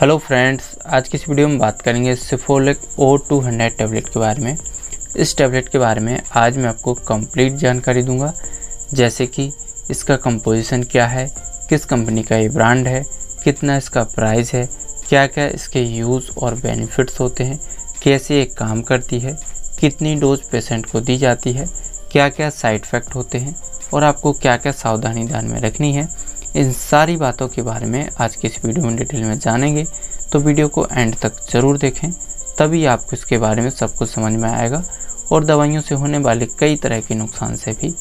Hello friends, आज की इस वीडियो में बात करेंगे सिफोलेक O200 टैबलेट के बारे में। इस टैबलेट के बारे में आज मैं आपको कंप्लीट जानकारी दूंगा, जैसे कि इसका कंपोजिशन क्या है, किस कंपनी का ये ब्रांड है, कितना इसका प्राइस है, क्या क्या इसके यूज़ और बेनिफिट्स होते हैं, कैसे ये काम करती है, कितनी डोज पेशेंट को दी जाती है, क्या क्या साइड इफ़ेक्ट होते हैं और आपको क्या क्या सावधानी ध्यान में रखनी है। इन सारी बातों के बारे में आज की इस वीडियो में डिटेल में जानेंगे, तो वीडियो को एंड तक ज़रूर देखें, तभी आपको इसके बारे में सब कुछ समझ में आएगा और दवाइयों से होने वाले कई तरह के नुकसान से भी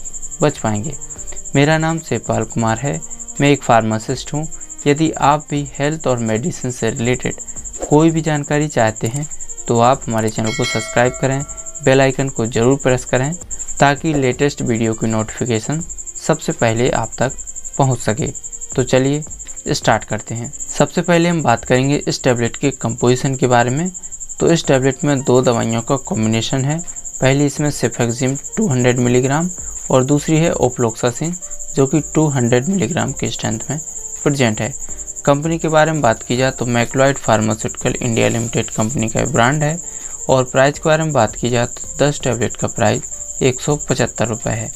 बच पाएंगे। मेरा नाम शिवपाल कुमार है, मैं एक फार्मासिस्ट हूँ। यदि आप भी हेल्थ और मेडिसिन से रिलेटेड कोई भी जानकारी चाहते हैं तो आप हमारे चैनल को सब्सक्राइब करें, बेल आइकन को ज़रूर प्रेस करें ताकि लेटेस्ट वीडियो की नोटिफिकेशन सबसे पहले आप तक पहुंच सके। तो चलिए स्टार्ट करते हैं। सबसे पहले हम बात करेंगे इस टैबलेट के कंपोजिशन के बारे में। तो इस टैबलेट में दो दवाइयों का कॉम्बिनेशन है। पहली इसमें सेफेक्सिम 200 मिलीग्राम और दूसरी है ओफ्लोक्सासिन जो कि 200 मिलीग्राम के स्ट्रेंथ में प्रेजेंट है। कंपनी के बारे में बात की जाए तो मैक्लोइड फार्मास्यूटिकल इंडिया लिमिटेड कंपनी का ब्रांड है और प्राइस के बारे में बात की जाए तो 10 टैबलेट का प्राइस 175 रुपये है।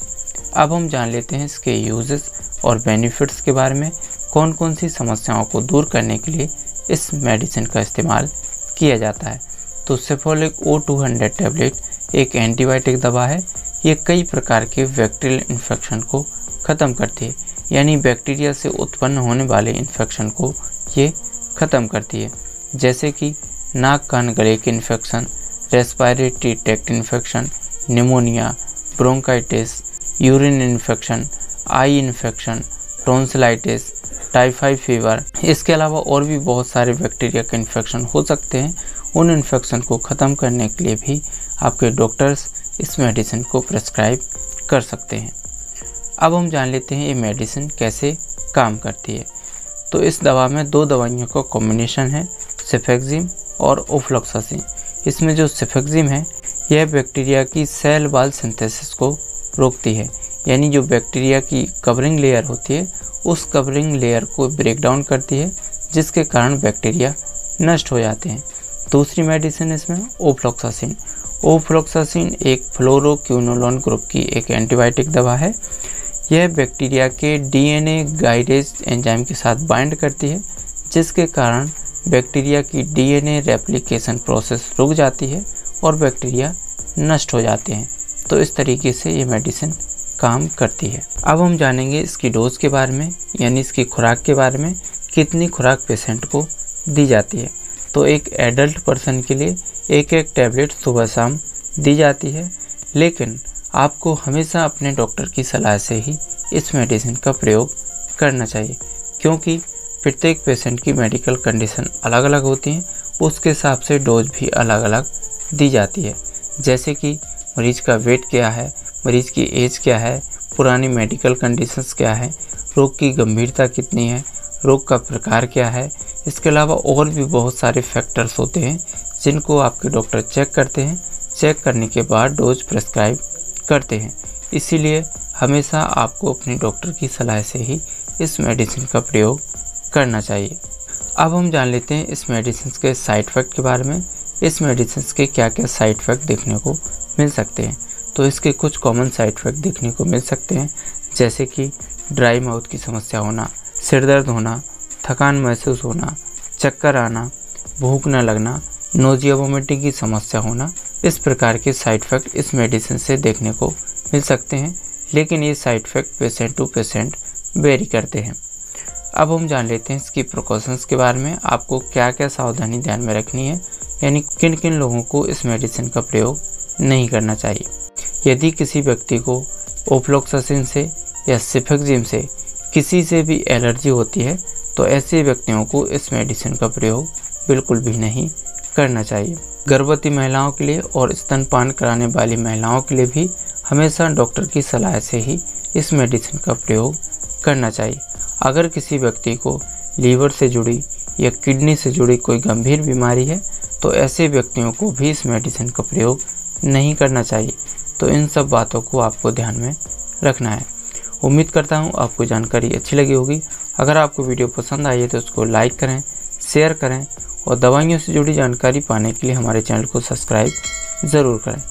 अब हम जान लेते हैं इसके यूजेस और बेनिफिट्स के बारे में, कौन कौन सी समस्याओं को दूर करने के लिए इस मेडिसिन का इस्तेमाल किया जाता है। तो सिफोलेक O200 टैबलेट एक एंटीबायोटिक दवा है। ये कई प्रकार के बैक्टीरियल इन्फेक्शन को ख़त्म करती है, यानी बैक्टीरिया से उत्पन्न होने वाले इन्फेक्शन को ये ख़त्म करती है, जैसे कि नाक कान गले के infection, respiratory tract infection, pneumonia, bronchitis, urine infection, eye infection, tonsillitis, typhoid fever. इसके अलावा और भी बहुत सारे बैक्टीरिया के इन्फेक्शन हो सकते हैं। उन इन्फेक्शन को ख़त्म करने के लिए भी आपके डॉक्टर्स इस मेडिसिन को प्रेस्क्राइब कर सकते हैं। अब हम जान लेते हैं ये मेडिसिन कैसे काम करती है। तो इस दवा में दो दवाइयों का कॉम्बिनेशन है, सेफेक्सिम और ओफ्लोक्सासिन। इसमें जो सेफेक्सिम है यह बैक्टीरिया की सेल वॉल सिंथेसिस को रोकती है, यानी जो बैक्टीरिया की कवरिंग लेयर होती है उस कवरिंग लेयर को ब्रेक डाउन करती है, जिसके कारण बैक्टीरिया नष्ट हो जाते हैं। दूसरी मेडिसिन इसमें ओफ्लोक्सासिन। ओफ्लोक्सासिन एक फ्लोरोक्विनोलोन ग्रुप की एक एंटीबायोटिक दवा है। यह बैक्टीरिया के DNA गाइडेज एंजाइम के साथ बाइंड करती है, जिसके कारण बैक्टीरिया की DNA रेप्लिकेशन प्रोसेस रुक जाती है और बैक्टीरिया नष्ट हो जाते हैं। तो इस तरीके से ये मेडिसिन काम करती है। अब हम जानेंगे इसकी डोज के बारे में, यानी इसकी खुराक के बारे में, कितनी खुराक पेशेंट को दी जाती है। तो एक एडल्ट पर्सन के लिए एक एक टैबलेट सुबह शाम दी जाती है, लेकिन आपको हमेशा अपने डॉक्टर की सलाह से ही इस मेडिसिन का प्रयोग करना चाहिए, क्योंकि प्रत्येक पेशेंट की मेडिकल कंडीशन अलग अलग होती हैं, उसके हिसाब से डोज भी अलग अलग दी जाती है। जैसे कि मरीज का वेट क्या है, मरीज की एज क्या है, पुरानी मेडिकल कंडीशंस क्या है, रोग की गंभीरता कितनी है, रोग का प्रकार क्या है। इसके अलावा और भी बहुत सारे फैक्टर्स होते हैं जिनको आपके डॉक्टर चेक करते हैं। चेक करने के बाद डोज प्रेस्क्राइब करते हैं। इसीलिए हमेशा आपको अपने डॉक्टर की सलाह से ही इस मेडिसिन का प्रयोग करना चाहिए। अब हम जान लेते हैं इस मेडिसिन के साइड इफ़ेक्ट के बारे में। इस मेडिसिन के क्या क्या साइड इफ़ेक्ट देखने को मिल सकते हैं। तो इसके कुछ कॉमन साइड इफ़ेक्ट देखने को मिल सकते हैं, जैसे कि ड्राई माउथ की समस्या होना, सिर दर्द होना, थकान महसूस होना, चक्कर आना, भूख न लगना, नोजिया वोमिटिंग की समस्या होना। इस प्रकार के साइड इफ़ेक्ट इस मेडिसिन से देखने को मिल सकते हैं, लेकिन ये side effect patient to patient vary करते हैं। अब हम जान लेते हैं इसकी प्रिकॉशंस के बारे में, आपको क्या क्या सावधानी ध्यान में रखनी है, यानी किन किन लोगों को इस मेडिसिन का प्रयोग नहीं करना चाहिए। यदि किसी व्यक्ति को ओफ्लोक्सासिन से या सेफेक्सिम से किसी से भी एलर्जी होती है तो ऐसे व्यक्तियों को इस मेडिसिन का प्रयोग बिल्कुल भी नहीं करना चाहिए। गर्भवती महिलाओं के लिए और स्तनपान कराने वाली महिलाओं के लिए भी हमेशा डॉक्टर की सलाह से ही इस मेडिसिन का प्रयोग करना चाहिए। अगर किसी व्यक्ति को लीवर से जुड़ी या किडनी से जुड़ी कोई गंभीर बीमारी है तो ऐसे व्यक्तियों को भी इस मेडिसिन का प्रयोग नहीं करना चाहिए। तो इन सब बातों को आपको ध्यान में रखना है। उम्मीद करता हूँ आपको जानकारी अच्छी लगी होगी। अगर आपको वीडियो पसंद आई है तो उसको लाइक करें, शेयर करें और दवाइयों से जुड़ी जानकारी पाने के लिए हमारे चैनल को सब्सक्राइब ज़रूर करें।